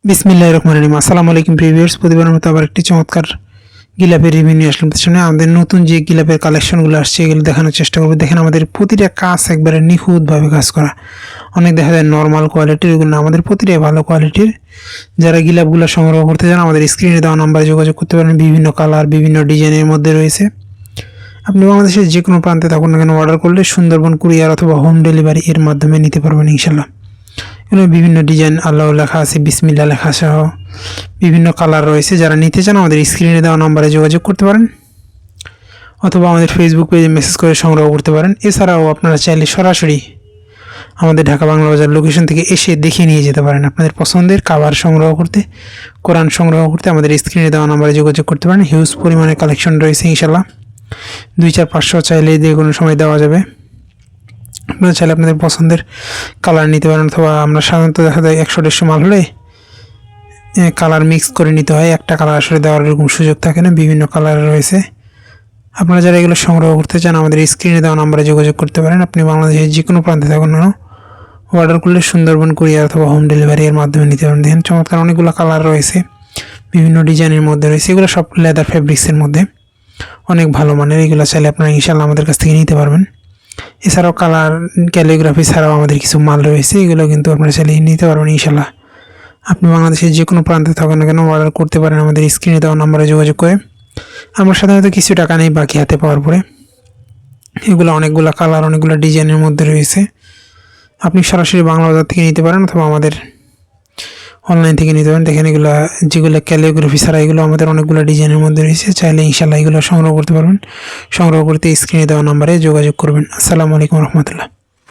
বিসমিল্লাহির রহমানির রহিম। আসসালামু আলাইকুম প্রিভিউয়ার্স, প্রতিবারের মতো আবার একটি চমৎকার গিলাপের রিভিউ নিয়ে আসলাম। তার সামনে আমাদের নতুন যে গিলাপের কালেকশনগুলো আসছে এগুলো দেখানোর চেষ্টা করবো। দেখেন আমাদের প্রতিটা কাজ একবারে নিখুঁতভাবে কাজ করা। অনেক দেখা যায় নর্মাল কোয়ালিটির, এগুলো না, আমাদের প্রতিটাই ভালো কোয়ালিটির। যারা গিলাপগুলো সংগ্রহ করতে চান আমাদের স্ক্রিনে দেওয়া নাম্বারে যোগাযোগ করতে পারেন। বিভিন্ন কালার, বিভিন্ন ডিজাইনের মধ্যে রয়েছে। আপনি বাংলাদেশের যে কোনো প্রান্তে থাকুন না কেন অর্ডার করলে সুন্দরবন কুরিয়ার অথবা হোম ডেলিভারি এর মাধ্যমে নিতে পারবেন ইনশাল্লাহ। এগুলো বিভিন্ন ডিজাইন, আল্লাহ লেখা আছে, বিসমিল্লাহ লেখা সহ বিভিন্ন কালার রয়েছে। যারা নিতে চান আমাদের স্ক্রিনে দেওয়া নম্বরে যোগাযোগ করতে পারেন অথবা আমাদের ফেসবুক পেজে মেসেজ করে সংগ্রহ করতে পারেন। এছাড়াও আপনারা চাইলে সরাসরি আমাদের ঢাকা বাংলা বাজার লোকেশন থেকে এসে দেখে নিয়ে যেতে পারেন। আপনাদের পছন্দের কাভার সংগ্রহ করতে, কোরআন সংগ্রহ করতে আমাদের স্ক্রিনে দেওয়া নম্বরে যোগাযোগ করতে পারেন। হিউজ পরিমাণে কালেকশন রয়েছে ইনশাল্লাহ। 2-4-500 চাইলে যে কোনো সময় দেওয়া যাবে। আপনারা চাইলে আপনাদের পছন্দের কালার নিতে পারেন, অথবা আমরা সাধারণত দেখা যায় 100-150 মাল হলে কালার মিক্স করে নিতে হয়। একটা কালার আসলে দেওয়ার এরকম সুযোগ থাকে না, বিভিন্ন কালার রয়েছে। আপনারা যারা এগুলো সংগ্রহ করতে চান আমাদের স্ক্রিনে দেওয়া নাম্বারে যোগাযোগ করতে পারেন। আপনি বাংলাদেশের যে কোনো প্রান্তে থাকুন না অর্ডার করলে সুন্দরবন কুরিয়ার অথবা হোম ডেলিভারি এর মাধ্যমে নিতে পারেন। দেখেন চমৎকার অনেকগুলো কালার রয়েছে, বিভিন্ন ডিজাইনের মধ্যে রয়েছে। এগুলো সব লেদার ফেব্রিক্সের মধ্যে, অনেক ভালো মানের। এগুলো চাইলে আপনারা ইনশাল্লাহ আমাদের কাছ থেকে নিতে পারবেন। এছাড়াও কালার ক্যালিগ্রাফি ছাড়াও আমাদের কিছু মাল রয়েছে, এগুলো কিন্তু আপনারা চাইলে নিতে পারবেন ইনশাল্লাহ। আপনি বাংলাদেশের যে কোনো প্রান্তে থাকেন না কেন অর্ডার করতে পারেন আমাদের স্ক্রিনে দেওয়া নাম্বারে যোগাযোগ করে। আমরা সাধারণত কিছু টাকা নেই বাকি হাতে পাওয়ার পরে। এগুলো অনেকগুলো কালার, অনেকগুলো ডিজাইনের মধ্যে রয়েছে। আপনি সরাসরি বাংলা বাজার থেকে নিতে পারেন অথবা আমাদের অনলাইন থেকে নিতে পারেন। দেখেন এগুলো যেগুলো ক্যালিগ্রাফি ছাড়া এগুলো আমাদের অনেকগুলো ডিজাইনের মধ্যে রয়েছে। চাইলে ইনশাল্লাহ এগুলো সংগ্রহ করতে পারবেন। সংগ্রহ করতে স্ক্রিনে দেওয়া নাম্বারে যোগাযোগ করবেন। আসসালামু আলাইকুম রহমতুল্লাহ।